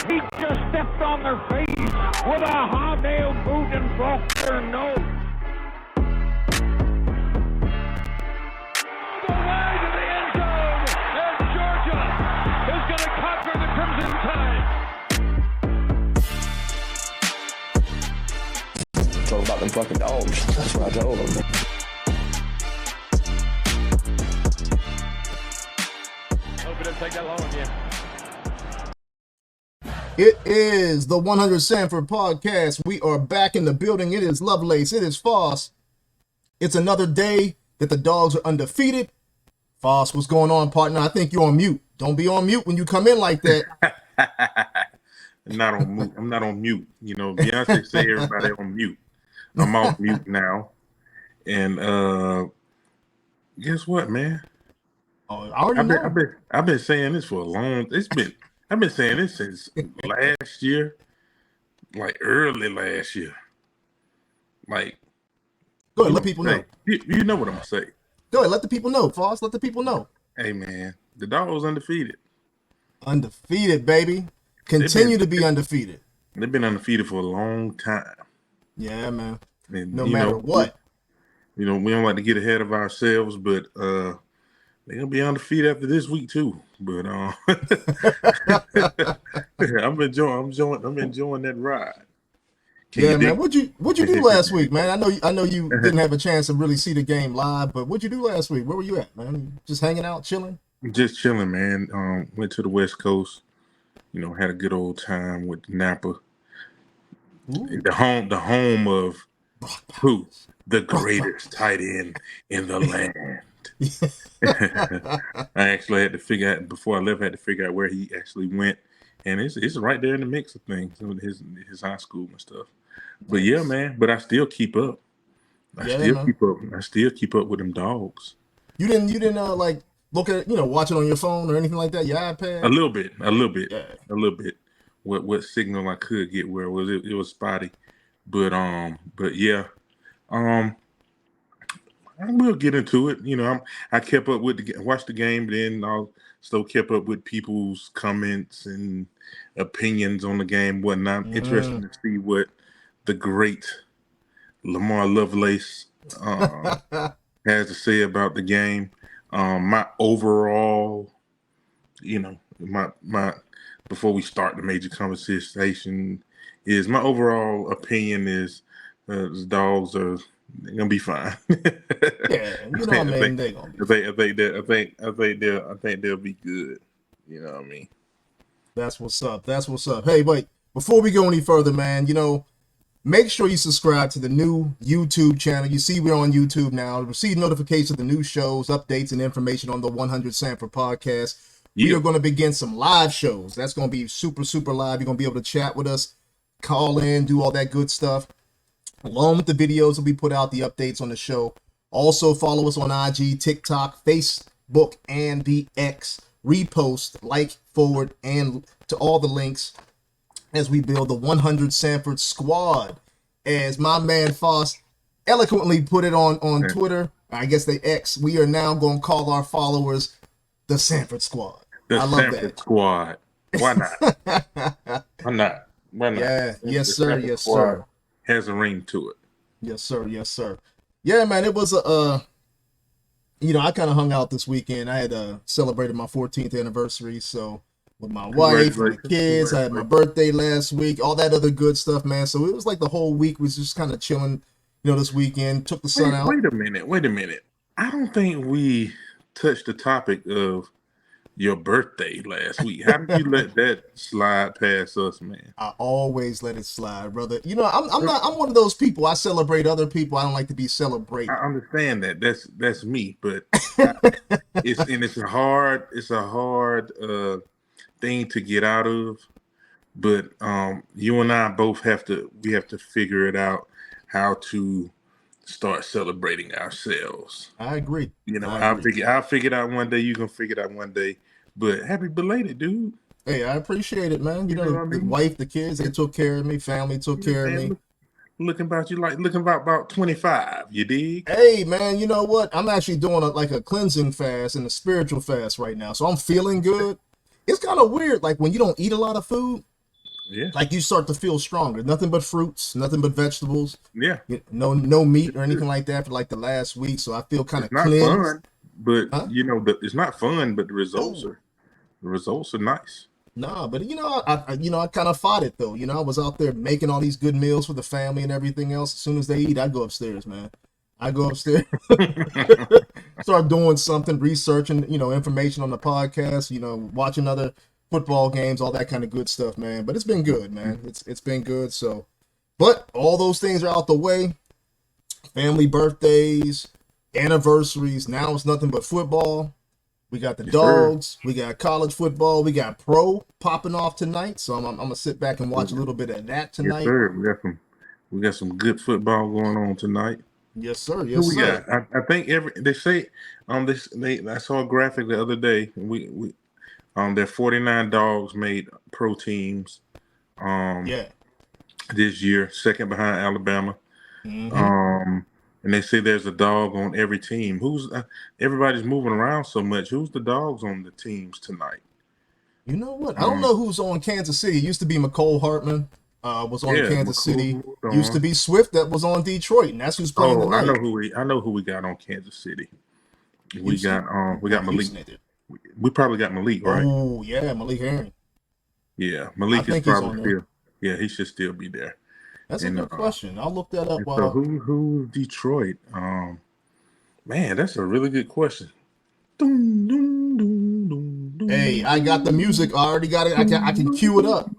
He just stepped on their face with a high-nailed boot and broke their nose. The way to the end zone, and Georgia is going to conquer the Crimson Tide. Talk about them fucking dogs. That's what I told them. Hope it didn't take that long again. It is the 100 Sanford podcast. We are back in the building. It is Lovelace. It is Foss. It's another day that the dogs are undefeated. Foss, what's going on, partner? I think you're on mute. Don't be on mute when you come in like that. I'm not on mute. I'm not on mute. You know, Beyonce say everybody on mute. I'm off mute now. And guess what, man? Oh, I already know. I've been saying this for a long. I've been saying this since last year, like early last year. Like, go ahead, let people know. You know what I'm gonna say. Go ahead, let the people know, Foss. Let the people know. Hey, man, the Dogs undefeated. Undefeated, baby. Continue to be undefeated. They've been undefeated for a long time. Yeah, man. And, no matter what. We don't like to get ahead of ourselves, but they're gonna be undefeated after this week too. But I'm enjoying that ride. Man. What'd you do last week, man? I know you didn't have a chance to really see the game live, but what'd you do last week? Where were you at, man? Just hanging out, chilling? Just chilling, man. Went to the West Coast. Had a good old time with Napa. Ooh. The home of who? The greatest tight end in the land. I actually had to figure out before I left. I had to figure out where he actually went, and it's right there in the mix of things, his high school and stuff. But yeah, man. But I still keep up. I still keep up with them Dogs. You didn't like look at watch it on your phone or anything like that. Your iPad. A little bit. What signal I could get where it was spotty, but yeah. We'll get into it. I kept up with watched the game, but then I still kept up with people's comments and opinions on the game, whatnot. Interesting to see what the great Lamar Lovelace has to say about the game. My overall, my before we start the major conversation, is my overall opinion is the Dogs are. They're gonna be fine. Yeah, they're gonna be fine. I think they'll be good. You know what I mean? That's what's up. Hey, wait, before we go any further, man, make sure you subscribe to the new YouTube channel. You see we're on YouTube now. Receive notifications of the new shows, updates, and information on the 100 Sanford podcast. We are going to begin some live shows. That's going to be super, super live. You're going to be able to chat with us, call in, do all that good stuff. Along with the videos that we put out, the updates on the show. Also follow us on IG, TikTok, Facebook, and the X. Repost, like, forward, and to all the links as we build the 100 Sanford squad. As my man Foss eloquently put it on Twitter, I guess the X, we are now going to call our followers the Sanford squad. I love Sanford squad. Why not? Why not? Yeah, yes, sir. Sanford yes, squad. sir. Has a ring to it. Yes, sir. Yeah, man, it was I kind of hung out this weekend. I had celebrated my 14th anniversary, so with my wife and the kids. I had my birthday last week, all that other good stuff, man. So it was like the whole week was just kind of chilling, this weekend. Took the sun out. Wait a minute. I don't think we touched the topic of your birthday last week. How did you let that slide past us, man? I always let it slide, brother. I'm one of those people. I celebrate other people. I don't like to be celebrated. I understand that. That's me, but it's a hard thing to get out of. But you and I both have to figure it out how to start celebrating ourselves. I agree. I'll figure it out one day. You can figure it out one day. But happy belated, dude. Hey, I appreciate it, man. The wife, the kids, they took care of me. Family took care of me. Looking about 25. You dig? Hey, man. You know what? I'm actually doing a cleansing fast and a spiritual fast right now, so I'm feeling good. It's kind of weird, like when you don't eat a lot of food, Yeah. Like you start to feel stronger. Nothing but fruits, nothing but vegetables. Yeah. No meat or anything like that for like the last week. So I feel kind It's of not cleansed. fun, but Huh? it's not fun, but No. the results are nice. Nah, but I kind of fought it though. I was out there making all these good meals for the family and everything else. As soon as they eat, I go upstairs, man. I go upstairs, start doing something, researching, information on the podcast, watching other football games, all that kind of good stuff, man. But it's been good, man. It's been good. So, but all those things are out the way. Family birthdays, anniversaries. Now it's nothing but football. We got the Yes, sir. dogs. We got college football. We got pro popping off tonight. So I'm gonna sit back and watch a little bit of that Yes, tonight. sir. We got some good football going on tonight. Yes, sir. Who Yes, we sir. got? I think they say I saw a graphic the other day. Their 49 dogs made pro teams Yeah. this year, second behind Alabama. Mm-hmm. And they say there's a dog on every team. Everybody's moving around so much. Who's the dogs on the teams tonight? You know what? I don't Um, know who's on Kansas City. It used to be McCole Hartman. Was on yeah, Kansas City. McCool Used to on. be Swift that was on Detroit, and that's who's playing Oh, tonight. I know who we got on Kansas City. Houston? We Oh, got Malik. Houston they did. We probably got Malik, right? Oh, yeah, Malik Herring. Yeah, I Malik is think he's probably on there. still. Yeah, he should still be there. That's a And good question. I'll look that up so while. who's Detroit? Man, that's a really good question. Dun, dun, dun, dun, Hey, dun, I got the music. I already got it. I can cue it up.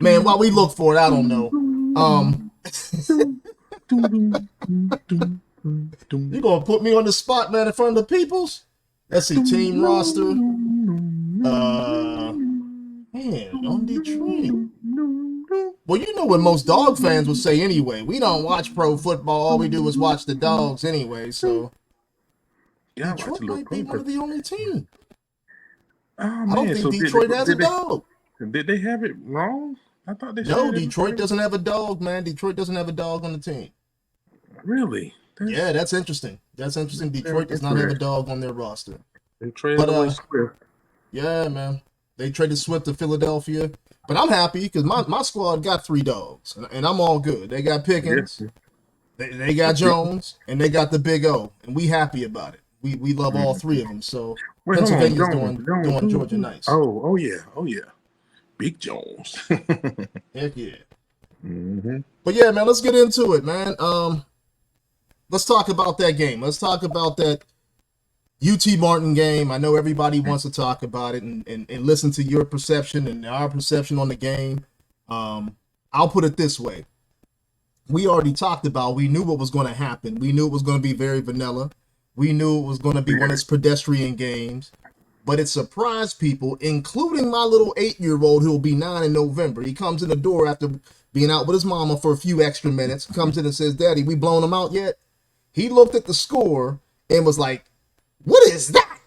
Man, while we look for it, I don't know. You gonna put me on the spot, man, in front of the peoples? Let's see, team roster. Man, on Detroit. Well, you know what most dog fans would say anyway. We don't watch pro football. All we do is watch the dogs anyway. So Yeah, I watch Detroit a little might be one pro. of the only teams. Oh I don't man, think so Detroit has a dog. did they have it wrong? I thought they No, said it was Detroit right. doesn't have a dog, man. Detroit doesn't have a dog on the team. Really? Yeah, that's interesting. That's interesting. Detroit does not have a dog on their roster. They traded But away Swift. yeah, man. They traded Swift to Philadelphia. But I'm happy because my squad got 3 dogs, and I'm all good. They got Pickens, Yes. they got Jones, and they got the Big O, and we happy about it. We love all 3 of them. So Wait, hold on, Pennsylvania's Jones. doing Georgia nice. Oh yeah, Big Jones. Heck yeah. Mm-hmm. But yeah, man, let's get into it, man. Let's talk about that game. Let's talk about that UT Martin game. I know everybody wants to talk about it and listen to your perception and our perception on the game. I'll put it this way. We already talked about, we knew what was going to happen. We knew it was going to be very vanilla. We knew it was going to be one of those pedestrian games. But it surprised people, including my little 8-year-old who will be 9 in November. He comes in the door after being out with his mama for a few extra minutes, comes in and says, "Daddy, we blown them out yet?" He looked at the score and was like, "What is that?"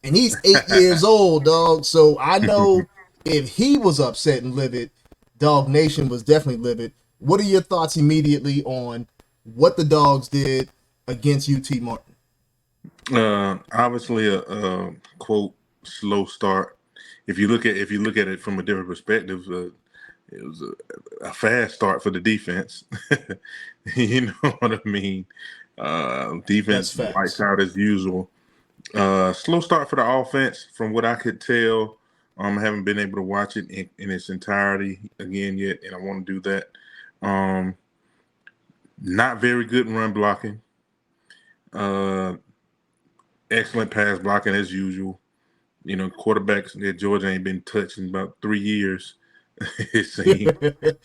And he's 8 years old, dog. So I know if he was upset and livid, Dog Nation was definitely livid. What are your thoughts immediately on what the dogs did against UT Martin? Obviously a quote slow start. If you look at it from a different perspective, it was a fast start for the defense. You know what I mean? Defense lights out as usual. Slow start for the offense, from what I could tell. I haven't been able to watch it in its entirety again yet, and I want to do that. Not very good in run blocking. Excellent pass blocking as usual. You know, quarterbacks at Georgia ain't been touched in about 3 years. It seems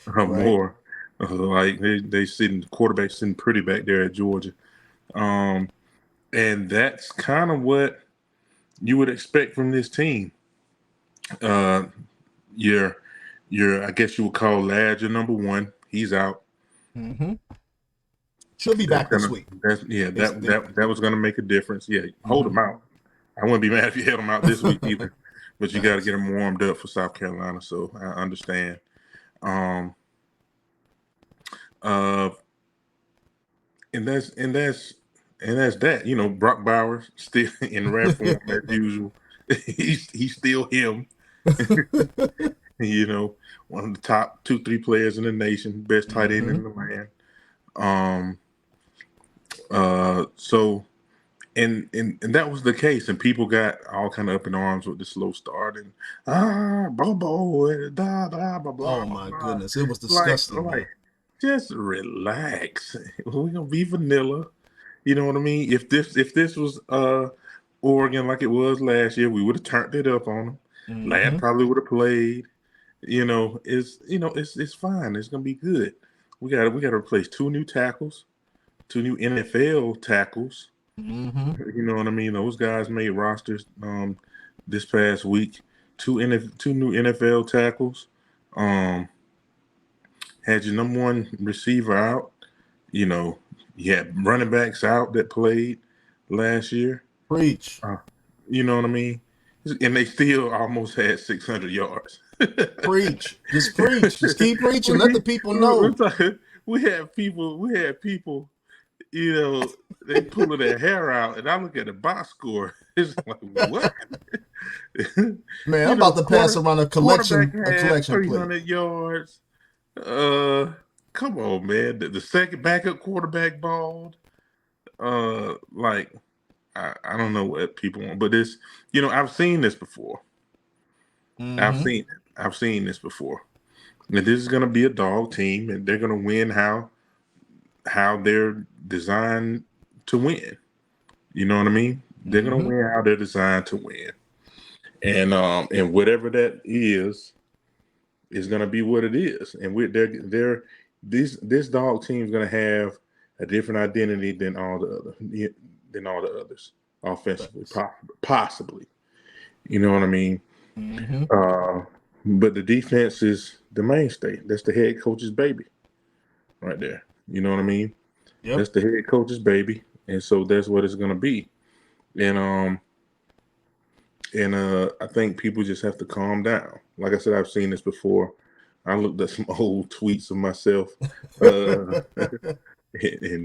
or more. Like they sitting quarterbacks sitting pretty back there at Georgia. And that's kind of what you would expect from this team. Your I guess you would call Ladd your number 1. He's out. Mm-hmm. She'll be back this week. That was gonna make a difference. Yeah, hold him out. I wouldn't be mad if you held him out this week either. But you got to get him warmed up for South Carolina. So I understand. And that's that. You know, Brock Bowers still in rare form as usual. He's still him. You know, one of the top 2-3 players in the nation, best tight end in the land. So and that was the case, and people got all kind of up in arms with the slow start and Bobo, blah blah blah blah Oh my blah. goodness, it was Like, disgusting, man. just relax. We're gonna be vanilla. You know what I mean? If this was Oregon like it was last year, we would have turned it up on them. Lad probably would have played. It's fine. It's gonna be good. We gotta replace 2 new tackles, 2 new NFL tackles. You know what I mean? Those guys made rosters this past week. Two new NFL tackles. Had your number one receiver out. You know, you had running backs out that played last year. Preach. You know what I mean? And they still almost had 600 yards. Preach. Just preach. Just keep preaching. Let the people know. We had people, you know, they pulling their hair out, and I look at the box score. It's like, what? Man, I'm about to pass around a collection plate. 300 yards. Come on, man. The second backup quarterback balled. Like, I don't know what people want, but this, I've seen this before. I've seen this before. And this is going to be a dog team, and they're going to win how they're designed to win. You know what I mean? They're going to win how they're designed to win. And whatever that is going to be what it is. And this dog team is going to have a different identity than all the others offensively, possibly. You know what I mean? But the defense is the mainstay. That's the head coach's baby right there. You know what I mean? Yep. That's the head coach's baby. And so that's what it's going to be. And I think people just have to calm down. Like I said, I've seen this before. I looked at some old tweets of myself and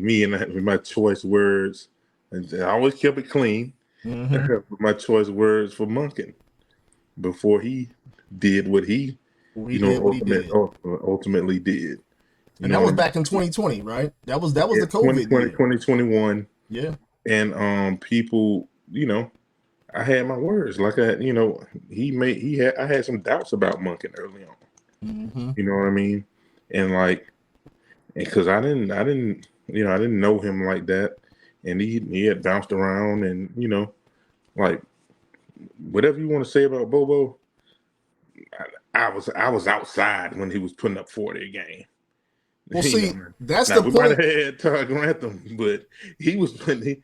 me and my choice words. And I always kept it clean. My choice words for Monken before he did what he ultimately did. And that was back in 2020, right? That was the COVID 2020, year. 2021. Yeah. And people, I had my words. Like I had some doubts about Monken early on. You know what I mean? And because I didn't know him like that. And he had bounced around, and whatever you want to say about Bobo, I was outside when he was putting up 40 a game. Well, see, that's the point. We might have had Todd Grantham, but he was putting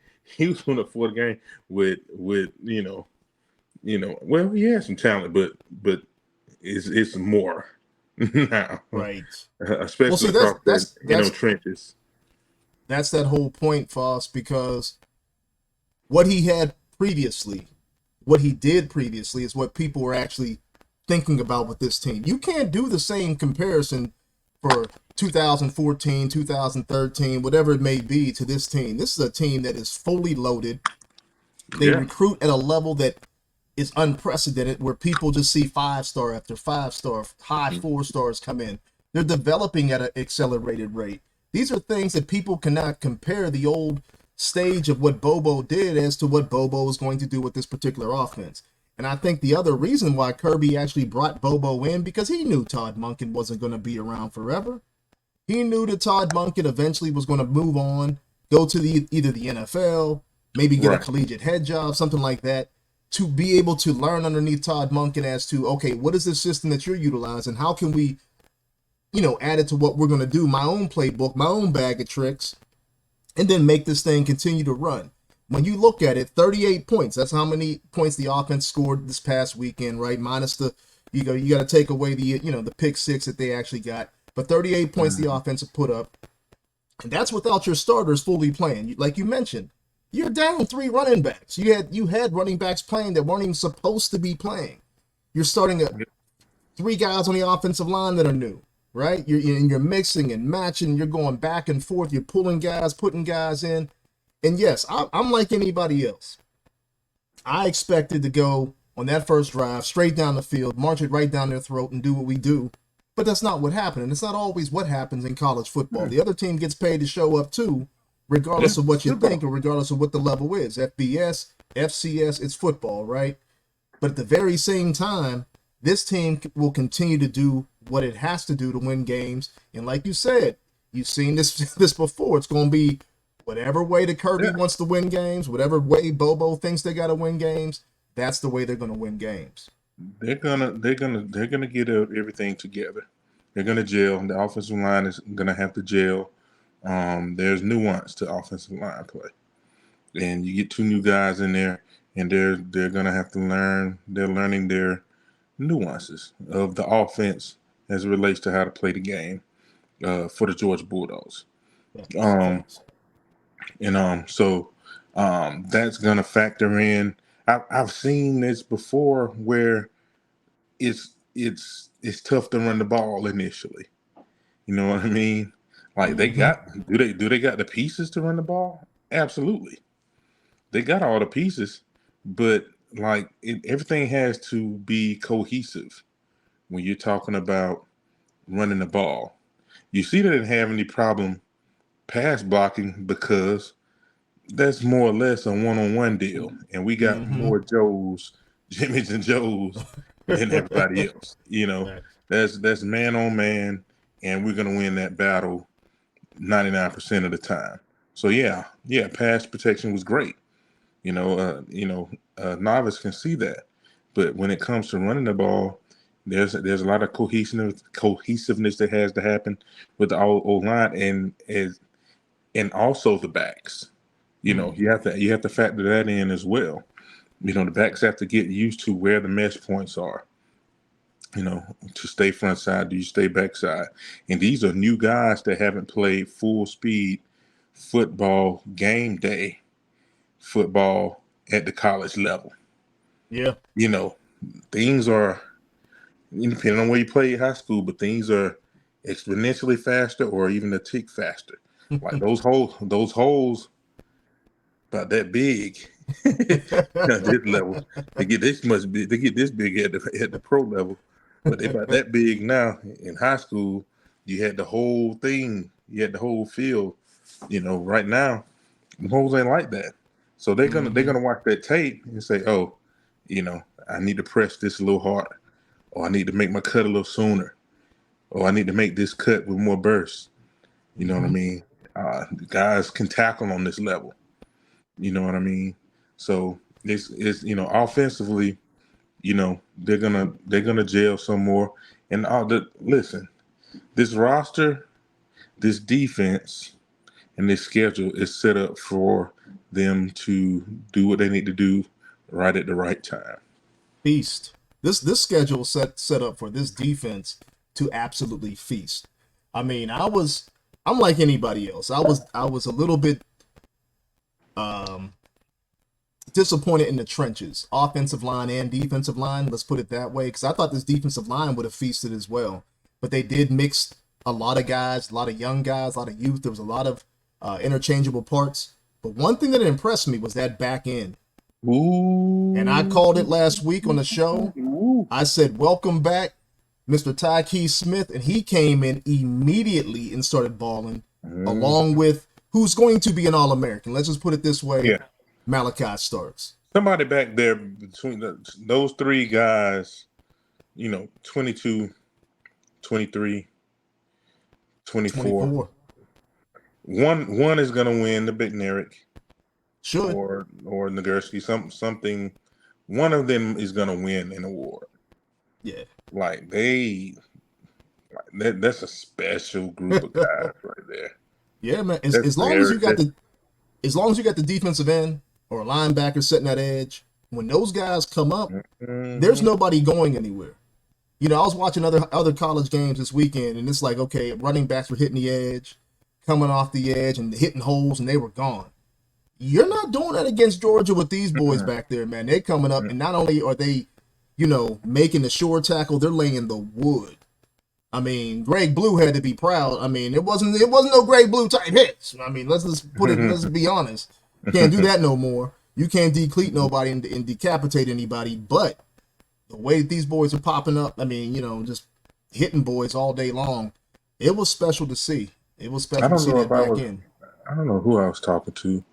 up 40 a game with well, he had some talent, but it's more now, right? Especially across trenches. That's that whole point, Foss, because what he did previously is what people were actually thinking about with this team. You can't do the same comparison for 2014, 2013, whatever it may be, to this team. This is a team that is fully loaded. They recruit at a level that is unprecedented, where people just see 5-star after 5-star, high 4-stars come in. They're developing at an accelerated rate. These are things that people cannot compare the old stage of what Bobo did as to what Bobo is going to do with this particular offense. And I think the other reason why Kirby actually brought Bobo in, because he knew Todd Monken wasn't going to be around forever. He knew that Todd Monken eventually was going to move on, go to either the NFL, maybe get a collegiate head job, something like that, to be able to learn underneath Todd Monken as to, okay, what is the system that you're utilizing? How can we add it to what we're going to do, my own playbook, my own bag of tricks, and then make this thing continue to run. When you look at it, 38 points, that's how many points the offense scored this past weekend, right? Minus you got to take away the pick six that they actually got. But 38 points the offense put up. And that's without your starters fully playing. Like you mentioned, you're down 3 running backs. You had running backs playing that weren't even supposed to be playing. You're starting 3 guys on the offensive line that are new. Right? You're mixing and matching. You're going back and forth. You're pulling guys, putting guys in. And yes, I'm like anybody else. I expected to go on that first drive, straight down the field, march it right down their throat and do what we do. But that's not what happened. And it's not always what happens in college football. The other team gets paid to show up too, regardless of what you think or regardless of what the level is. FBS, FCS, it's football, right? But at the very same time, this team will continue to do what it has to do to win games. And like you said, you've seen this before. It's going to be whatever way the Kirby wants to win games, whatever way Bobo thinks they got to win games, that's the way they're going to win games. They're gonna get everything together. They're gonna gel. The offensive line is gonna have to gel. There's nuance to offensive line play, and you get two new guys in there, and they're gonna have to learn. They're learning their nuances of the offense as it relates to how to play the game for the Georgia Bulldogs. So that's gonna factor in. I've seen this before where it's tough to run the ball initially. You know what I mean? Like they got do they got the pieces to run the ball? Absolutely. They got all the pieces, but like everything has to be cohesive when you're talking about running the ball. You see they didn't have any problem pass blocking because that's more or less a one-on-one deal, and we got more Jimmys and Joes than everybody else. You know, that's man on man, and we're gonna win that battle 99% of the time. So yeah, pass protection was great. Novice can see that, but when it comes to running the ball, there's a lot of cohesiveness that has to happen with the O-line and also the backs. You have to factor that in as well. The backs have to get used to where the mesh points are. To stay front side, do you stay back side? And these are new guys that haven't played full speed football, game day football at the college level. Yeah. Things are, depending on where you play high school, but things are exponentially faster or even a tick faster. Like those holes about that big at this level. They get this big at the pro level, but they're about that big now. In high school, you had the whole thing, you had the whole field. Right now, the holes ain't like that. So they're gonna watch that tape and say, oh, I need to press this a little harder, or I need to make my cut a little sooner, or I need to make this cut with more burst. You know what I mean? The guys can tackle on this level. You know what I mean? So it's offensively, they're gonna gel some more. And listen, this roster, this defense, and this schedule is set up for them to do what they need to do right at the right time. Feast. This schedule set up for this defense to absolutely feast. I mean, I'm like anybody else. I was a little bit disappointed in the trenches, offensive line and defensive line. Let's put it that way, because I thought this defensive line would have feasted as well. But they did mix a lot of guys, a lot of young guys, a lot of youth. There was a lot of interchangeable parts. But one thing that impressed me was that back end. Ooh. And I called it last week on the show. Ooh. I said, welcome back, Mr. Tyke Smith. And he came in immediately and started balling, along with who's going to be an All-American. Let's just put it this way. Yeah. Malachi Starks. Somebody back there between those three guys, 22, 23, 24. One is going to win the Big Neric. Should. Or Nagurski, something. One of them is going to win an award. Yeah. That's a special group of guys right there. Yeah, man. As long as you got the defensive end or a linebacker setting that edge, when those guys come up, there's nobody going anywhere. I was watching other college games this weekend, and it's like, okay, running backs were hitting the edge, coming off the edge, and hitting holes, and they were gone. You're not doing that against Georgia with these boys back there, man. They're coming up, and not only are they, making the short tackle, they're laying the wood. I mean, Greg Blue had to be proud. I mean, it wasn't no Greg Blue type hits. I mean, let's be honest. You can't do that no more. You can't decleat nobody and decapitate anybody. But the way these boys are popping up, I mean, just hitting boys all day long. It was special to see. It was I special to don't see know that if I back was. in. I don't know who I was talking to,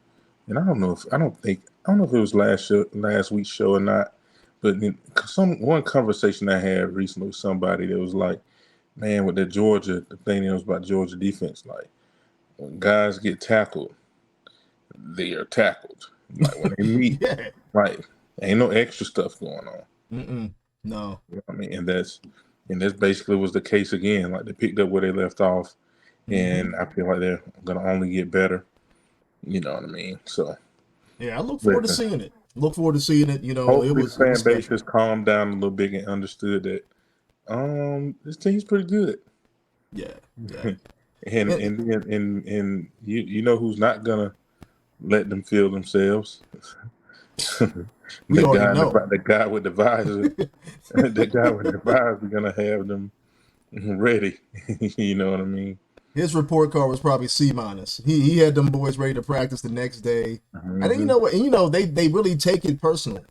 and I don't know if it was last week's show or not. But one conversation I had recently with somebody that was like, man, with the thing that was about Georgia defense, like when guys get tackled, they are tackled. Like when they meet, Yeah. like ain't no extra stuff going on. No. You know what I mean, and that's basically was the case again. Like they picked up where they left off, and I feel like they're gonna only get better. You know what I mean? So Yeah, I look forward to but, seeing it. Look forward to seeing it. It hopefully the was fan base special. has calmed down a little bit and understood that this team's pretty good. Yeah. Yeah. and And you know who's not gonna let them feel themselves? we already know. The guy with the visor. The guy with the visor gonna have them ready. You know what I mean? His report card was probably C minus. He had them boys ready to practice the next day. And then you know what? And they really take it personal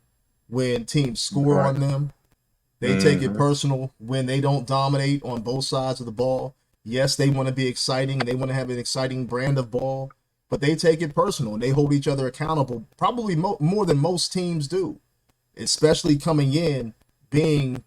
when teams score on them. They take it personal when they don't dominate on both sides of the ball. Yes, they want to be exciting and they want to have an exciting brand of ball, but they take it personal and they hold each other accountable probably more than most teams do, especially coming in being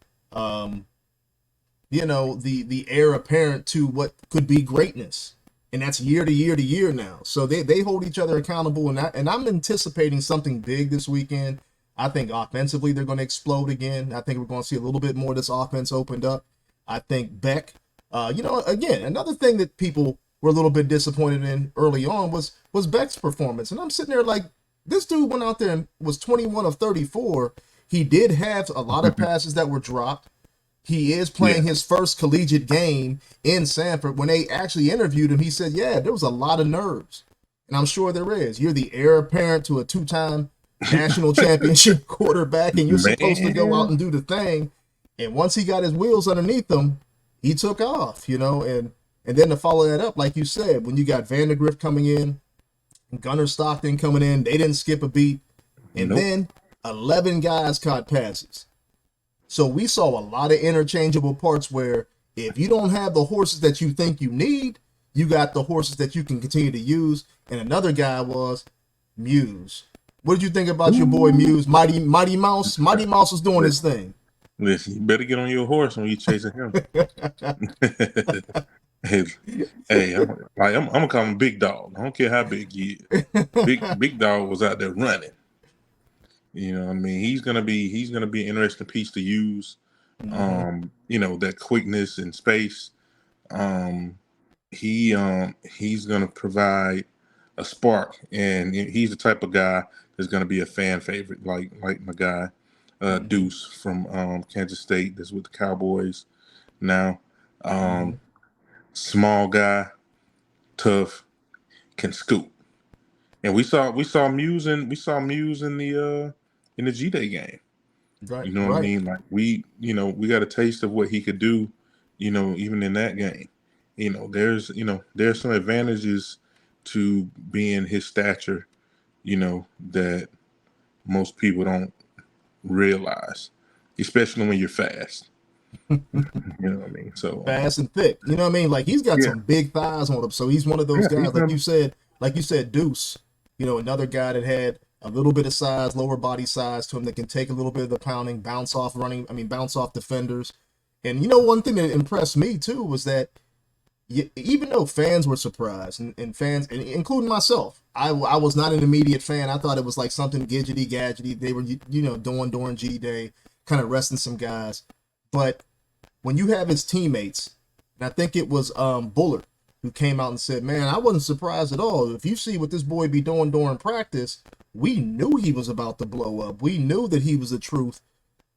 the heir apparent to what could be greatness. And that's year to year to year now. So they hold each other accountable. And I'm anticipating something big this weekend. I think offensively they're going to explode again. I think we're going to see a little bit more of this offense opened up. I think Beck, again, another thing that people were a little bit disappointed in early on was Beck's performance. And I'm sitting there like, this dude went out there and was 21 of 34. He did have a lot of passes that were dropped. He is playing his first collegiate game in Sanford. When they actually interviewed him, he said, yeah, there was a lot of nerves. And I'm sure there is. You're the heir apparent to a two-time national championship quarterback, and you're supposed to go out and do the thing. And once he got his wheels underneath him, he took off, and then to follow that up, like you said, when you got Vandergrift coming in, Gunnar Stockton coming in, they didn't skip a beat. And then 11 guys caught passes. So we saw a lot of interchangeable parts where if you don't have the horses that you think you need, you got the horses that you can continue to use. And another guy was Muse. What did you think about your boy Muse? Mighty Mouse? Mighty Mouse was doing his thing. Listen, you better get on your horse when you chasing him. hey, I'm gonna call him Big Dog. I don't care how big he is. Big Dog was out there running. You know what I mean? He's gonna be an interesting piece to use. That quickness and space. He's gonna provide a spark, and he's the type of guy that's gonna be a fan favorite, like my guy Deuce from Kansas State that's with the Cowboys now. Small guy, tough, can scoop. And we saw Muse in the G-Day game. Right. You know what I mean? Like we got a taste of what he could do, even in that game. There's some advantages to being his stature, that most people don't realize, especially when you're fast. You know what I mean? So fast and thick. You know what I mean? Like he's got some big thighs on him. So he's one of those guys, like you said, Deuce, another guy that had a little bit of size, lower body size to him that can take a little bit of the pounding, bounce off defenders. And one thing that impressed me too was that even though fans were surprised and fans, and including myself, I was not an immediate fan. I thought it was like something gadgety they were, doing during G-Day, kind of resting some guys. But when you have his teammates, and I think it was Bullard who came out and said, man, I wasn't surprised at all. If you see what this boy be doing during practice, we knew he was about to blow up. We knew that he was the truth.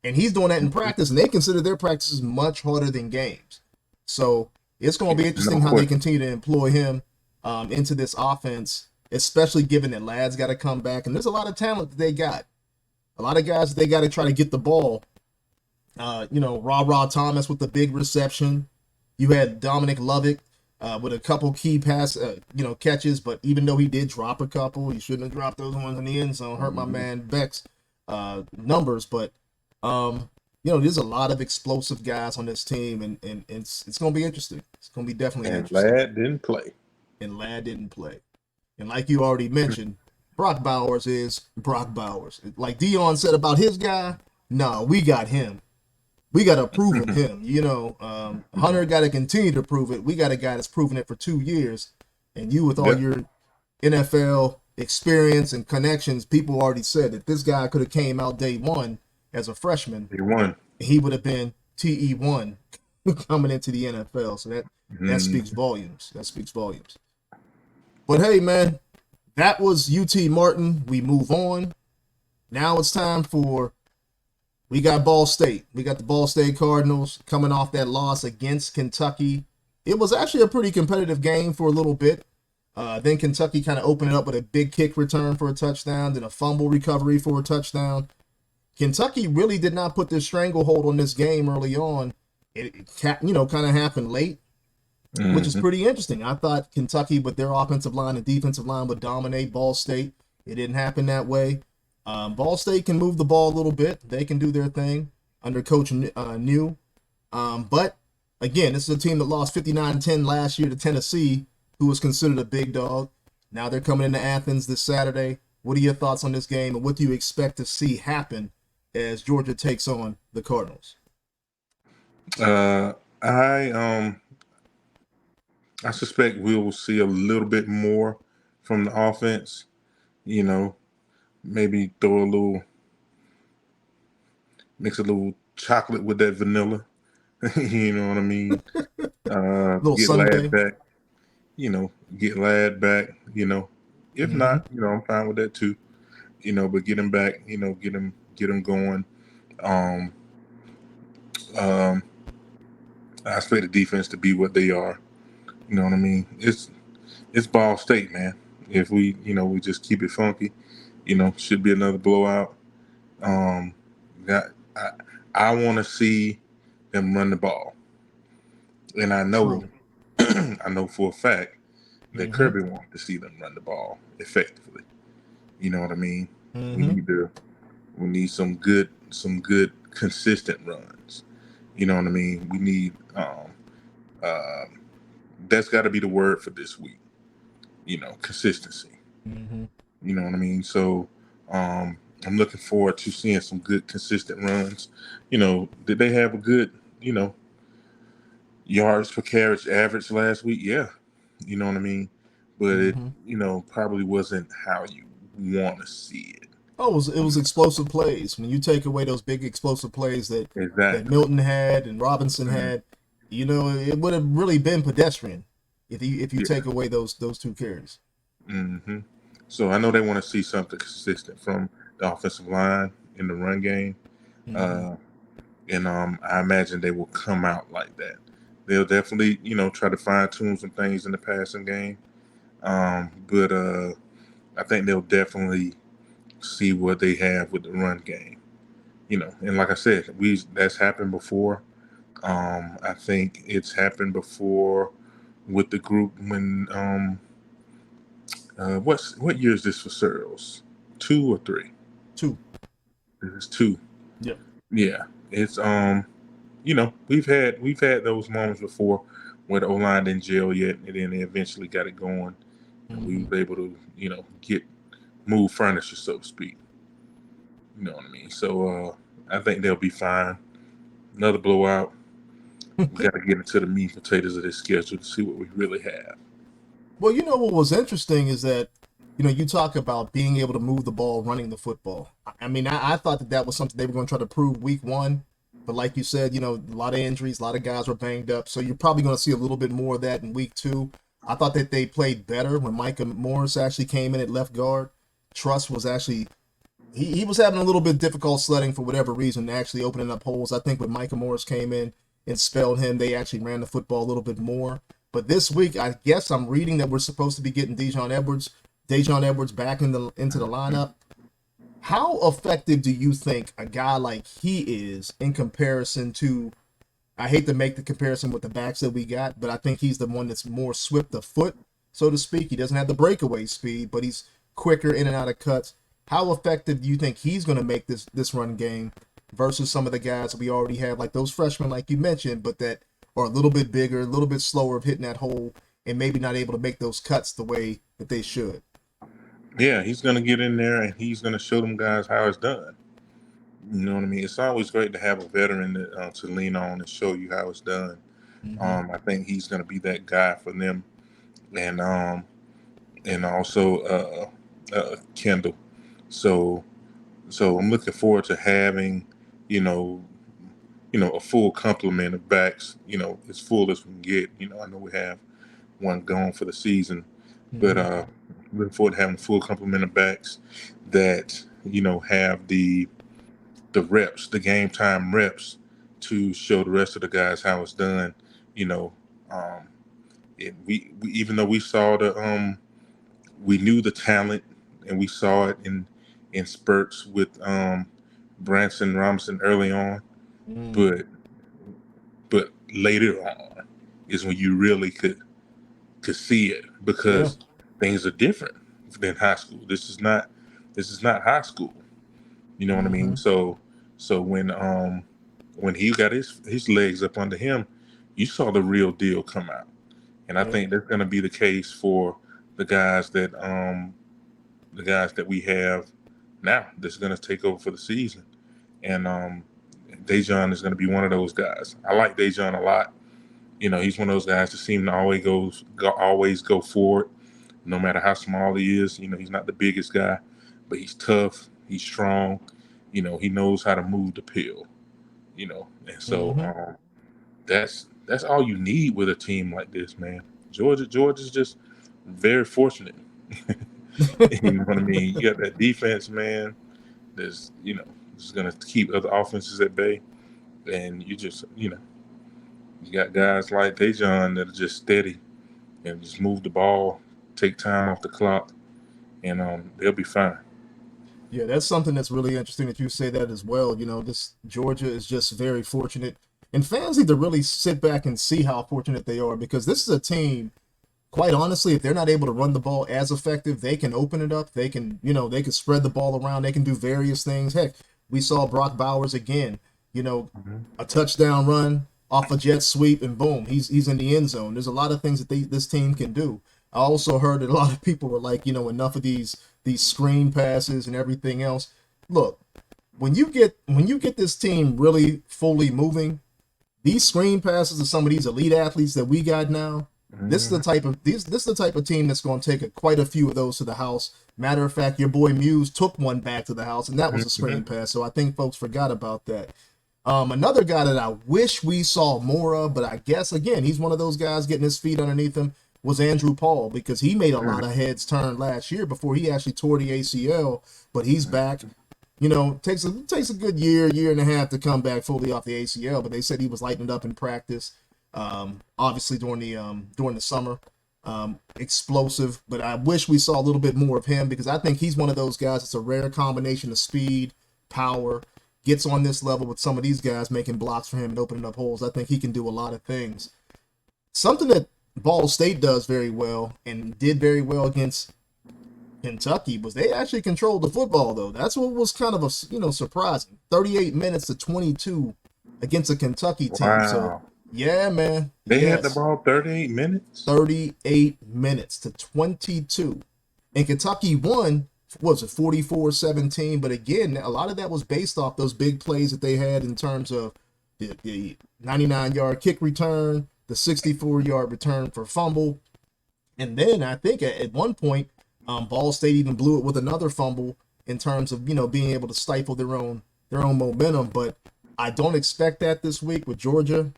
And he's doing that in practice, and they consider their practices much harder than games. So it's going to be interesting how they continue to employ him into this offense, especially given that Ladd's got to come back. And there's a lot of talent that they got. A lot of guys that they got to try to get the ball. Ra Thomas with the big reception. You had Dominic Lovick with a couple key catches, but even though he did drop a couple, he shouldn't have dropped those ones in the end zone. Hurt my man Beck's numbers, but there's a lot of explosive guys on this team, and it's going to be interesting. It's going to be definitely And interesting. Ladd didn't play. And Ladd didn't play. And like you already mentioned, Brock Bowers is Brock Bowers. Like Dion said about his guy, no, we got him. We got to prove him. Hunter got to continue to prove it. We got a guy that's proven it for 2 years. And you, with all your NFL experience and connections, people already said that this guy could have came out day one as a freshman. Day one. He would have been TE1 coming into the NFL. So that speaks volumes. That speaks volumes. But hey, man, that was UT Martin. We move on. Now it's time for, we got Ball State. We got the Ball State Cardinals coming off that loss against Kentucky. It was actually a pretty competitive game for a little bit. Then Kentucky kind of opened it up with a big kick return for a touchdown, then a fumble recovery for a touchdown. Kentucky really did not put their stranglehold on this game early on. It kind of happened late, which is pretty interesting. I thought Kentucky, with their offensive line and defensive line, would dominate Ball State. It didn't happen that way. Ball State can move the ball a little bit. They can do their thing under Coach New. But, again, this is a team that lost 59-10 last year to Tennessee, who was considered a big dog. Now they're coming into Athens this Saturday. What are your thoughts on this game, and what do you expect to see happen as Georgia takes on the Cardinals? I suspect we will see a little bit more from the offense. Maybe mix a little chocolate with that vanilla. You know what I mean? Get Ladd back. Get Ladd back. If not, I'm fine with that too. But get him back. Get him going. I expect the defense to be what they are. You know what I mean? It's Ball State, man. If we just keep it funky, should be another blowout. I want to see them run the ball, and I know, I know for a fact that Kirby wants to see them run the ball effectively. You know what I mean? We need some good consistent runs. You know what I mean? We need that's got to be the word for this week. Consistency. You know what I mean? So I'm looking forward to seeing some good consistent runs. Did they have a good, yards per carriage average last week? Yeah. You know what I mean? But it, probably wasn't how you want to see it. Oh, it was explosive plays. When you take away those big explosive plays that Milton had and Robinson had, it would have really been pedestrian if you take away those two carries. So I know they want to see something consistent from the offensive line in the run game, and I imagine they will come out like that. They'll definitely try to fine tune some things in the passing game, but I think they'll definitely see what they have with the run game, and like I said, that's happened before. I think it's happened before with the group when what year is this for Searles? 2 or 3? 2. This is 2. Yeah. It's we've had those moments before where the O-line didn't gel yet, and then they eventually got it going, and we were able to move furniture, so to speak. You know what I mean? So I think they'll be fine. Another blowout. We got to get into the meat and potatoes of this schedule to see what we really have. Well, what was interesting is that, you talk about being able to move the ball, running the football. I mean, I thought that was something they were going to try to prove week 1. But like you said, a lot of injuries, a lot of guys were banged up. So you're probably going to see a little bit more of that in week 2. I thought that they played better when Micah Morris actually came in at left guard. Truss was actually, he was having a little bit difficult sledding for whatever reason, actually opening up holes. I think when Micah Morris came in and spelled him, they actually ran the football a little bit more. But this week, I guess I'm reading that we're supposed to be getting Dejon Edwards back into the lineup. How effective do you think a guy like he is in comparison to, I hate to make the comparison with the backs that we got, but I think he's the one that's more swift of foot, so to speak. He doesn't have the breakaway speed, but he's quicker in and out of cuts. How effective do you think he's going to make this run game versus some of the guys that we already have, like those freshmen, like you mentioned, but that are a little bit bigger, a little bit slower of hitting that hole, and maybe not able to make those cuts the way that they should. Yeah, he's going to get in there and he's going to show them guys how it's done. You know what I mean? It's always great to have a veteran to lean on and show you how it's done. I think he's going to be that guy for them, and also Kendall. So I'm looking forward to having, you know, a full complement of backs. As full as we can get. I know we have one gone for the season, but looking forward to having a full complement of backs that have the reps, the game time reps, to show the rest of the guys how it's done. We even though we saw we knew the talent and we saw it in spurts with Branson Robinson early on, but later on is when you really could see it, because things are different than high school. This is not high school. You know what I mean? So when he got his legs up under him, you saw the real deal come out. And I think that's going to be the case for the guys that we have now that's going to take over for the season. And Dejon is going to be one of those guys. I like Dejon a lot. He's one of those guys that seem to always go forward, no matter how small he is. He's not the biggest guy, but he's tough. He's strong. He knows how to move the pill. And so that's all you need with a team like this, man. Georgia's just very fortunate. You know what I mean? You got that defense, man. There's is going to keep other offenses at bay, and you got guys like Dejon that are just steady and just move the ball, take time off the clock, and they'll be fine. Yeah, that's something that's really interesting that you say that as well. This Georgia is just very fortunate. And fans need to really sit back and see how fortunate they are, because this is a team, quite honestly, if they're not able to run the ball as effective, they can open it up. They can, they can spread the ball around. They can do various things. Heck, we saw Brock Bowers again, a touchdown run off a jet sweep, and boom, he's in the end zone. There's a lot of things that this team can do. I also heard that a lot of people were like, enough of these screen passes and everything else. Look, when you get this team really fully moving, these screen passes to some of these elite athletes that we got now, this is the type of team that's going to take quite a few of those to the house. Matter of fact, your boy Muse took one back to the house, and that was a screen pass. So I think folks forgot about that. Another guy that I wish we saw more of, but I guess again he's one of those guys getting his feet underneath him, was Andrew Paul, because he made a lot of heads turn last year before he actually tore the ACL, but he's back. Takes a good year and a half to come back fully off the ACL, but they said he was lighting it up in practice. Obviously during the summer, explosive, but I wish we saw a little bit more of him, because I think he's one of those guys that's a rare combination of speed, power, gets on this level with some of these guys making blocks for him and opening up holes. I think he can do a lot of things. Something that Ball State does very well and did very well against Kentucky was they actually controlled the football, though. That's what was kind of surprising. 38 minutes to 22 against a Kentucky team. Wow. So yeah, man. They had the ball 38 minutes? 38 minutes to 22. And Kentucky won, was it 44-17? But again, a lot of that was based off those big plays that they had in terms of the 99-yard kick return, the 64-yard return for fumble. And then I think at one point, Ball State even blew it with another fumble in terms of, being able to stifle their own momentum. But I don't expect that this week with Georgia.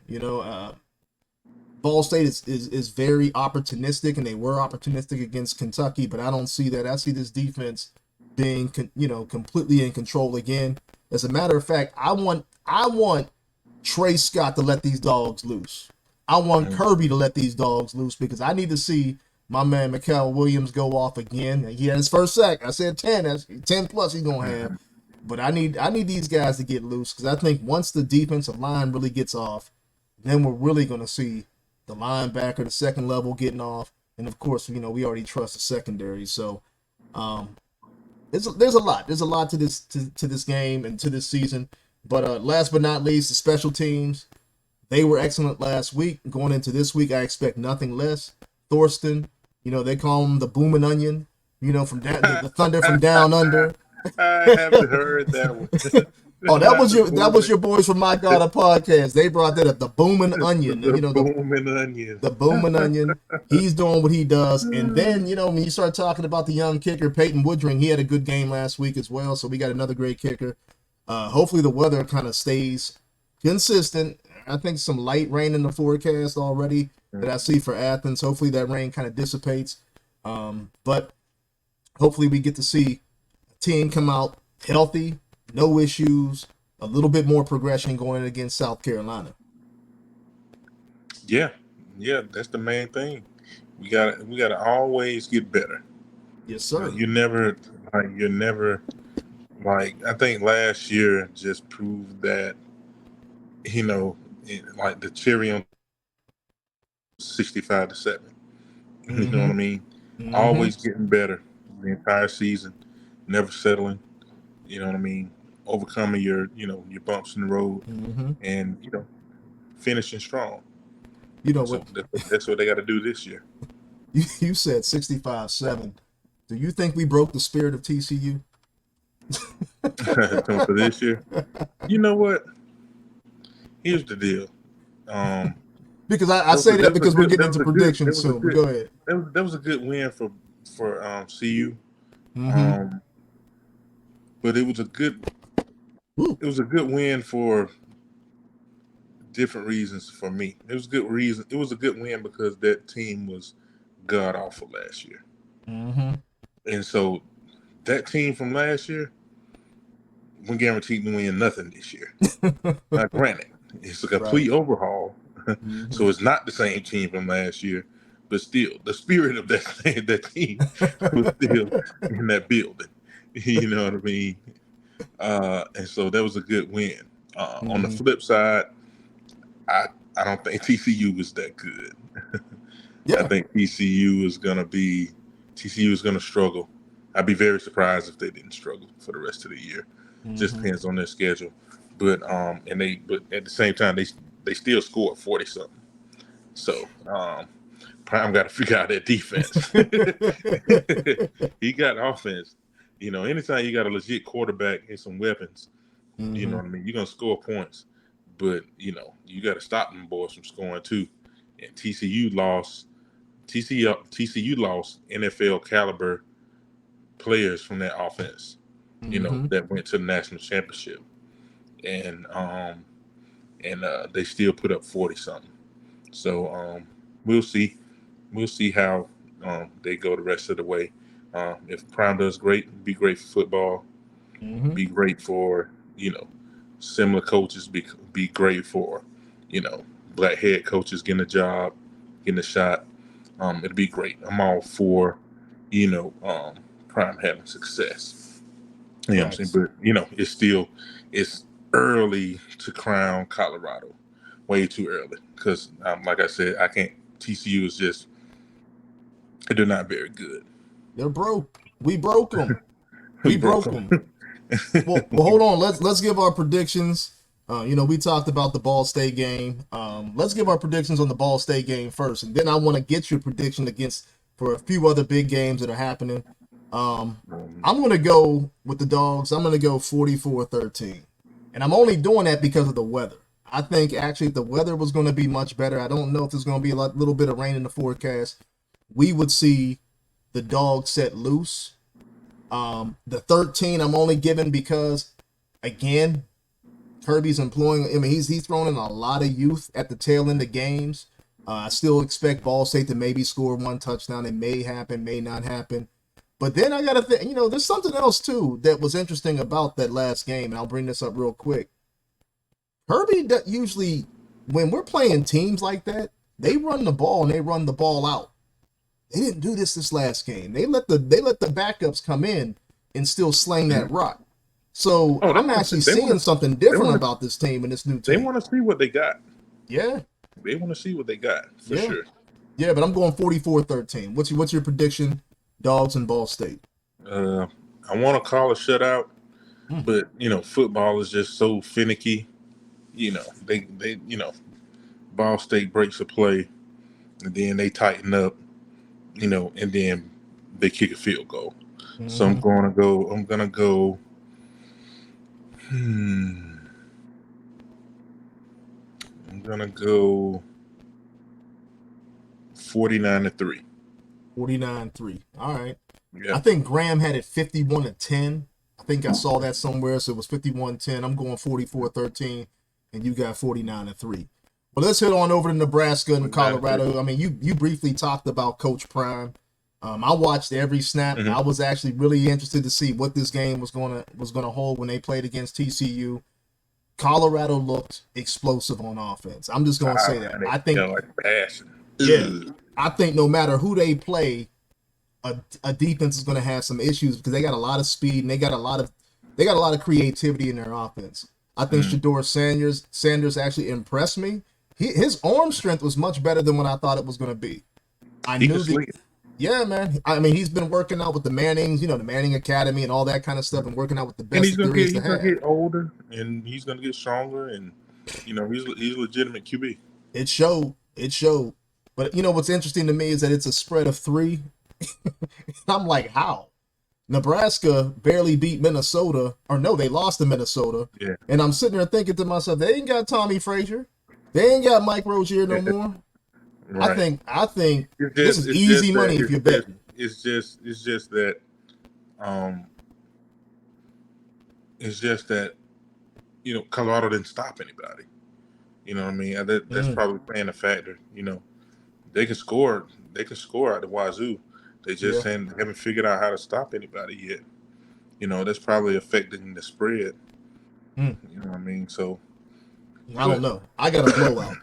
Ball State is very opportunistic, and they were opportunistic against Kentucky, but I don't see that. I see this defense being, completely in control again. As a matter of fact, I want Trey Scott to let these dogs loose. I want Kirby to let these dogs loose, because I need to see my man Mikael Williams go off again. He had his first sack. I said 10. That's 10 plus he's gonna have. But I need these guys to get loose, because I think once the defensive line really gets off, then we're really gonna see the linebacker, the second level getting off, and of course, we already trust the secondary. So, there's a lot to this game and to this season. But last but not least, the special teams. They were excellent last week. Going into this week, I expect nothing less. Thorsten, they call him the Boomin' Onion. From the Thunder from down under. I haven't heard that one. Oh, that was your boys from My God, a podcast. They brought that up, the Boomin' Onion. The Boomin' Onion. The Boomin' Onion. He's doing what he does. And then, when you start talking about the young kicker, Peyton Woodring, he had a good game last week as well. So we got another great kicker. Hopefully the weather kind of stays consistent. I think some light rain in the forecast already that I see for Athens. Hopefully that rain kind of dissipates. But hopefully we get to see a team come out healthy, no issues, a little bit more progression going against South Carolina. Yeah, that's the main thing. We gotta always get better. Yes, sir. You're never I think last year just proved that, like the cherry on 65-7. You know what I mean? Mm-hmm. Always getting better the entire season, never settling. You know what I mean? Overcoming your bumps in the road, and finishing strong. That's what they got to do this year. You said 65-7. Do you think we broke the spirit of TCU? For this year, you know what? Here's the deal. Because I say that because we're getting into predictions soon. Go ahead. That was a good win for CU. But it was a good win for different reasons for me. It was a good reason. It was a good win because that team was god awful last year. And so that team from last year, we're guaranteed to win nothing this year. Now, granted, it's a complete overhaul. So it's not the same team from last year, but still, the spirit of that team was still in that building. You know what I mean? And so that was a good win. On the flip side, I don't think TCU was that good. I think TCU is going to struggle. I'd be very surprised if they didn't struggle for the rest of the year. Just depends on their schedule. But at the same time, they still scored 40-something. So Prime got to figure out that defense. He got offense. Anytime you got a legit quarterback and some weapons, you know what I mean? You're going to score points. But, you got to stop them boys from scoring too. And TCU lost NFL caliber players from that offense, that went to the national championship. And they still put up 40-something. So we'll see. We'll see how they go the rest of the way. If Prime does great, it'd be great for football. Be great for similar coaches. Be great for black head coaches getting a job, getting a shot. It'd be great. I'm all for Prime having success. You know what I'm saying? But it's early to crown Colorado. Way too early because, like I said, I can't. TCU is just they're not very good. They're broke. We broke them. We broke them. Well, hold on. Let's give our predictions. We talked about the Ball State game. Let's give our predictions on the Ball State game first, and then I want to get your prediction for a few other big games that are happening. I'm going to go with the Dogs. I'm going to go 44-13, and I'm only doing that because of the weather. I think actually if the weather was going to be much better, I don't know if there's going to be a little bit of rain in the forecast, we would see the Dogs set loose. The 13 I'm only giving because, again, Kirby's employing. He's thrown in a lot of youth at the tail end of games. I still expect Ball State to maybe score one touchdown. It may happen, may not happen. But then I got to think, there's something else too that was interesting about that last game, and I'll bring this up real quick. Kirby usually, when we're playing teams like that, they run the ball and they run the ball out. They didn't do this last game. They let the backups come in and still sling that rock. So I'm actually seeing something different about this team and this new team. They want to see what they got. Yeah. They want to see what they got for sure. Yeah, but I'm going 44-13. What's your prediction, Dogs and Ball State? I want to call a shutout, But football is just so finicky. They Ball State breaks a play, and then they tighten up, and then they kick a field goal. So I'm gonna go. I'm gonna go 49-3. 49-3. All right. Yeah. I think Graham had it 51-10. I think I saw that somewhere, so it was 51-10. I'm going 44-13, and you got 49-3. Well, let's head on over to Nebraska and Colorado. I mean, you briefly talked about Coach Prime. I watched every snap. I was actually really interested to see what this game was gonna hold when they played against TCU. Colorado looked explosive on offense. I'm just gonna say that. I think passion. Yeah, I think no matter who they play, a defense is going to have some issues because they got a lot of speed and they got a lot of creativity in their offense. I think Shedeur Sanders actually impressed me. His arm strength was much better than what I thought it was going to be. Yeah, man. I mean, he's been working out with the Mannings, the Manning Academy and all that kind of stuff, and working out with the best. And he's going to get older, and he's going to get stronger, and he's a legitimate QB. It showed. But what's interesting to me is that it's a spread of 3. I'm like, how? Nebraska barely beat Minnesota, or no, they lost to Minnesota. Yeah. And I'm sitting there thinking to myself, they ain't got Tommy Frazier. They ain't got Mike Rozier no more. Right. I think this is easy money if you're betting. It's just that Colorado didn't stop anybody. You know what I mean? That's probably playing a factor. They can score out the wazoo. They just haven't figured out how to stop anybody yet. That's probably affecting the spread. You know what I mean? So I don't know. I got a blowout.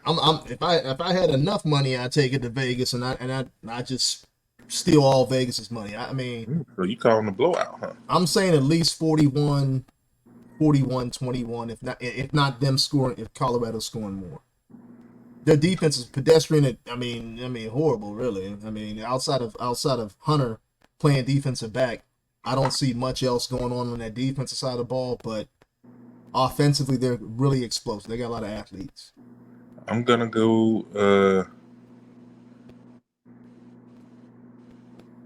If I had enough money, I'd take it to Vegas and I just steal all Vegas's money. I mean, so you calling a blowout, huh? I'm saying at least 41, 21, if not them scoring, if Colorado's scoring more. Their defense is pedestrian. I mean, horrible, really. I mean, outside of Hunter playing defensive back, I don't see much else going on that defensive side of the ball. But offensively, they're really explosive. They got a lot of athletes. I'm gonna go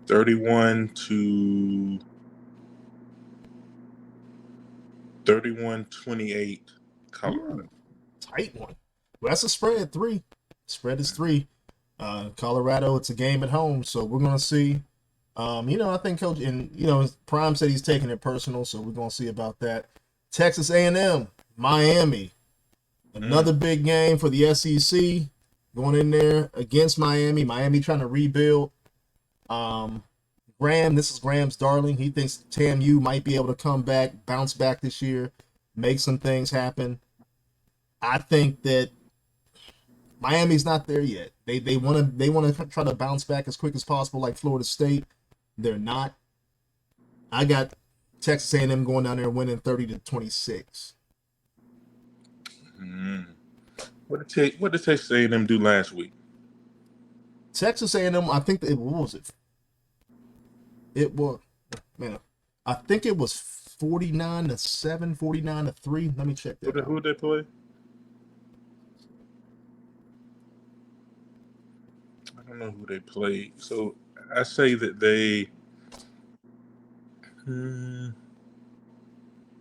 31-28 Colorado. Tight one. Well, that's a spread 3. Spread is 3. Colorado, it's a game at home, so we're gonna see. I think Coach and Prime said he's taking it personal, so we're gonna see about that. Texas A&M, Miami, another big game for the SEC. Going in there against Miami. Miami trying to rebuild. Graham, this is Graham's darling. He thinks TAMU might be able to come back, bounce back this year, make some things happen. I think that Miami's not there yet. They want to try to bounce back as quick as possible, like Florida State. They're not. I got Texas A&M going down there and winning 30-26. What did Texas A&M do last week? Texas A&M, I think what was it? It was, man, I think it was 49-7, 49-3. Let me check that. Who did they play? I don't know who they played. So I say that they.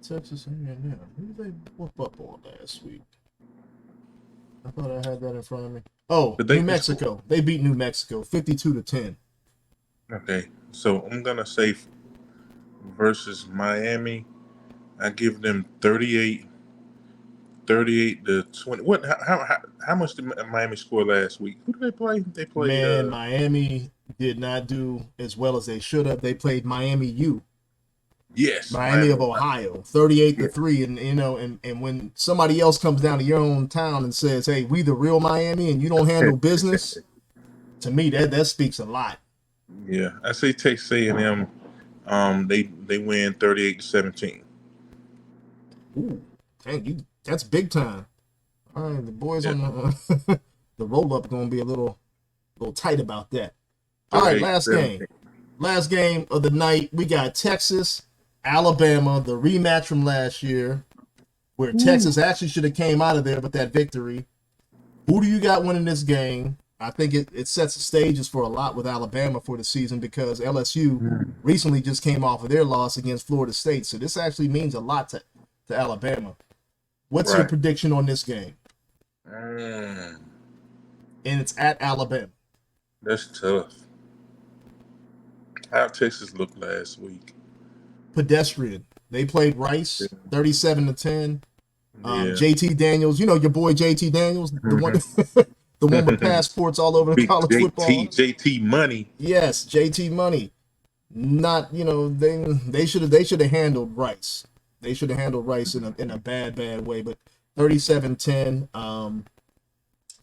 Texas A&M. Who did they whoop up on last week? I thought I had that in front of me. Oh, New Mexico. They beat New Mexico 52-10. Okay, so I'm gonna say versus Miami, I give them 38-20. What? How much did Miami score last week? Who did they play? They played. Miami did not do as well as they should have. They played Miami U. Yes, Miami of Ohio, 38-3, and when somebody else comes down to your own town and says, "Hey, we the real Miami," and you don't handle business, to me that speaks a lot. Yeah, I say Texas A&M. They win 38-17. Ooh, dang, that's big time. All right, the boys on the the roll up going to be a little tight about that. All right, last game of the night. We got Texas Alabama, the rematch from last year, where Texas actually should have came out of there with that victory. Who do you got winning this game? I think it sets the stages for a lot with Alabama for the season because LSU recently just came off of their loss against Florida State. So this actually means a lot to Alabama. What's your prediction on this game? And it's at Alabama. That's tough. How Texas looked last week? Pedestrian. They played Rice 37-10. Yeah. JT Daniels, you know your boy JT Daniels, the one the one with passports all over the Big college football. JT money. Yes, JT money. Not, they should have handled Rice. They should have handled Rice in a bad way, but 37-10.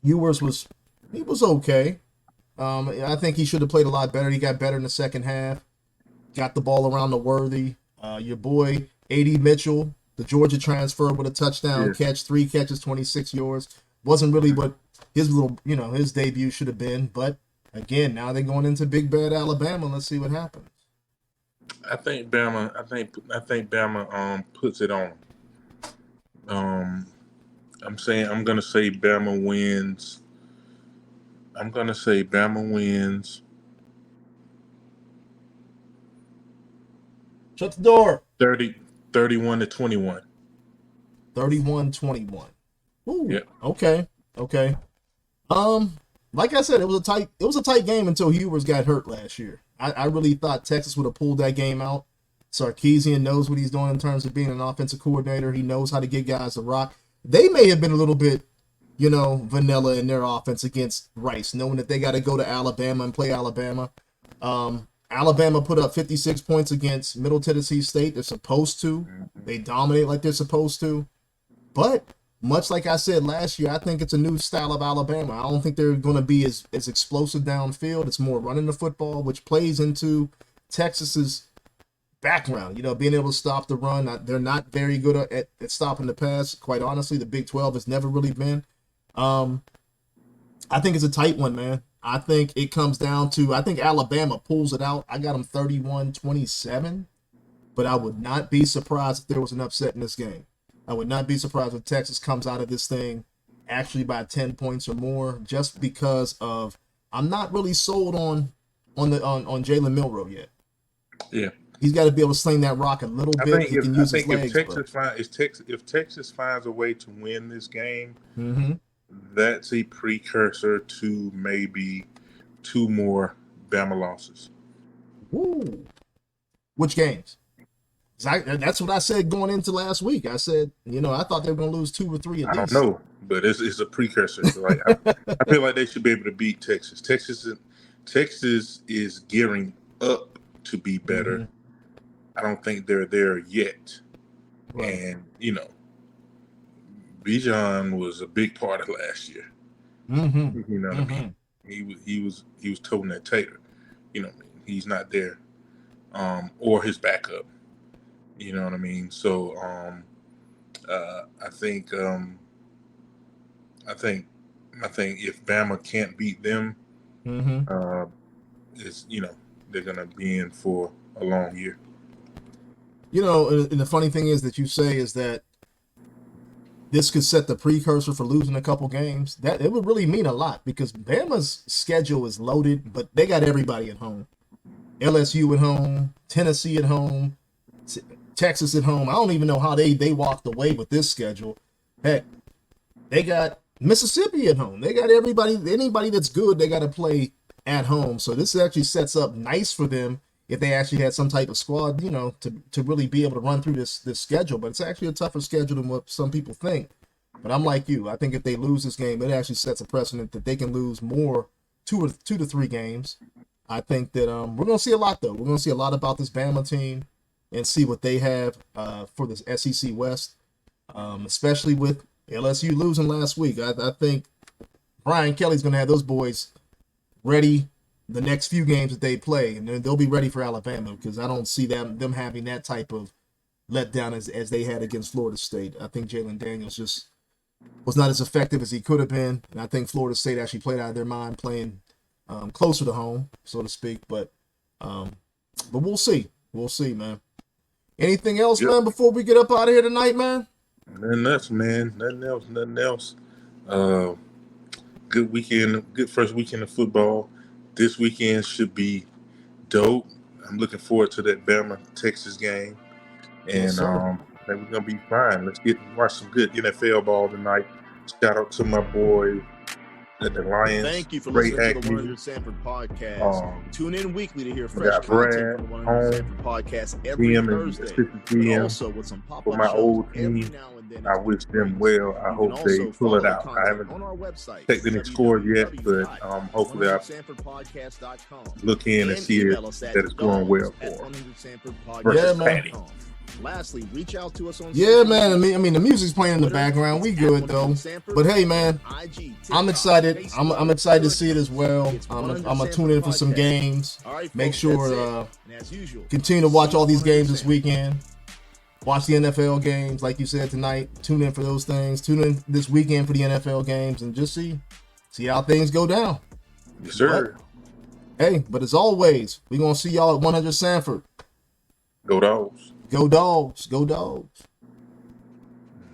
Ewers was okay. I think he should have played a lot better. He got better in the second half. Got the ball around the Worthy. Your boy A.D. Mitchell, the Georgia transfer with a touchdown catch, 3 catches, 26 yards. Wasn't really what his his debut should have been, but again, now they're going into big bad Alabama. Let's see what happens. I think Bama puts it on. I'm gonna say Bama wins. I'm gonna say Bama wins. Shut the door. 31-21. 31-21. Ooh. Yeah. Okay. Like I said, it was a tight game until Ewers got hurt last year. I really thought Texas would have pulled that game out. Sarkisian knows what he's doing in terms of being an offensive coordinator. He knows how to get guys to rock. They may have been a little bit, vanilla in their offense against Rice, knowing that they got to go to Alabama and play Alabama. Alabama put up 56 points against Middle Tennessee State. They're supposed to. They dominate like they're supposed to. But much like I said last year, I think it's a new style of Alabama. I don't think they're going to be as explosive downfield. It's more running the football, which plays into Texas's background. Being able to stop the run. They're not very good at stopping the pass. Quite honestly, the Big 12 has never really been. I think it's a tight one, man. I think it comes down to, I think Alabama pulls it out. I got them 31-27, but I would not be surprised if there was an upset in this game. I would not be surprised if Texas comes out of this thing actually by 10 points or more, just because of, I'm not really sold on Jalen Milroe yet. Yeah. He's got to be able to sling that rock a little bit. He can use his legs. If Texas finds a way to win this game, that's a precursor to maybe 2 more Bama losses. Ooh. Which games? That's what I said going into last week. I said, I thought they were going to lose 2 or 3 at least. I don't know, but it's a precursor. I feel like they should be able to beat Texas. Texas is gearing up to be better. I don't think they're there yet. Right. And, Bijan was a big part of last year. You know what I mean? He was toting that tater. You know what I mean? He's not there. Or his backup. You know what I mean? So I think if Bama can't beat them, it's they're gonna be in for a long year. And the funny thing is that you say is that this could set the precursor for losing a couple games. That it would really mean a lot because Bama's schedule is loaded, but they got everybody at home. LSU at home, Tennessee at home, Texas at home. I don't even know how they walked away with this schedule. Heck, they got Mississippi at home. They got anybody that's good, they got to play at home. So this actually sets up nice for them if they actually had some type of squad, to really be able to run through this schedule. But it's actually a tougher schedule than what some people think. But I'm like you. I think if they lose this game, it actually sets a precedent that they can lose more, 2 to 3 games. I think that we're going to see a lot, though. We're going to see a lot about this Bama team and see what they have for the SEC West, especially with LSU losing last week. I think Brian Kelly's going to have those boys ready the next few games that they play, and then they'll be ready for Alabama because I don't see them having that type of letdown as they had against Florida State. I think Jalen Daniels just was not as effective as he could have been, and I think Florida State actually played out of their mind playing closer to home, so to speak. But we'll see. We'll see, man. Anything else, Yep. man, before we get up out of here tonight, man? Nothing else, man. Nothing else. Good weekend, good first weekend of football. This weekend should be dope. I'm looking forward to that Bama-Texas game. Yes, And sir. that we're gonna be fine. Let's watch some good NFL ball tonight. Shout out to my boys at the Lions. Thank you for Great listening to the acting. 100 Sanford podcast. Tune in weekly to hear We fresh got content Brad, from the 100 Home, Sanford podcast every GM and Thursday. assistant But GM also with some pop-up for my shows old every team. now and then. I wish them well. I You hope can they also pull it follow the out. I content haven't on our website, checked any scores yet, but hopefully I look in and see that it's going well for them. Versus Patty. Lastly, reach out to us on Yeah, man. I mean, the music's playing in the background. We good though. But hey, man, I'm excited. I'm excited to see it as well. I'm gonna tune in for some games. Make sure continue to watch all these games this weekend. Watch the NFL games, like you said tonight. Tune in for those things. Tune in this weekend for the NFL games, and just see how things go down. Yes, sir. But as always, we're gonna see y'all at 100 Sanford. Go Dogs. Go Dogs. Go Dogs.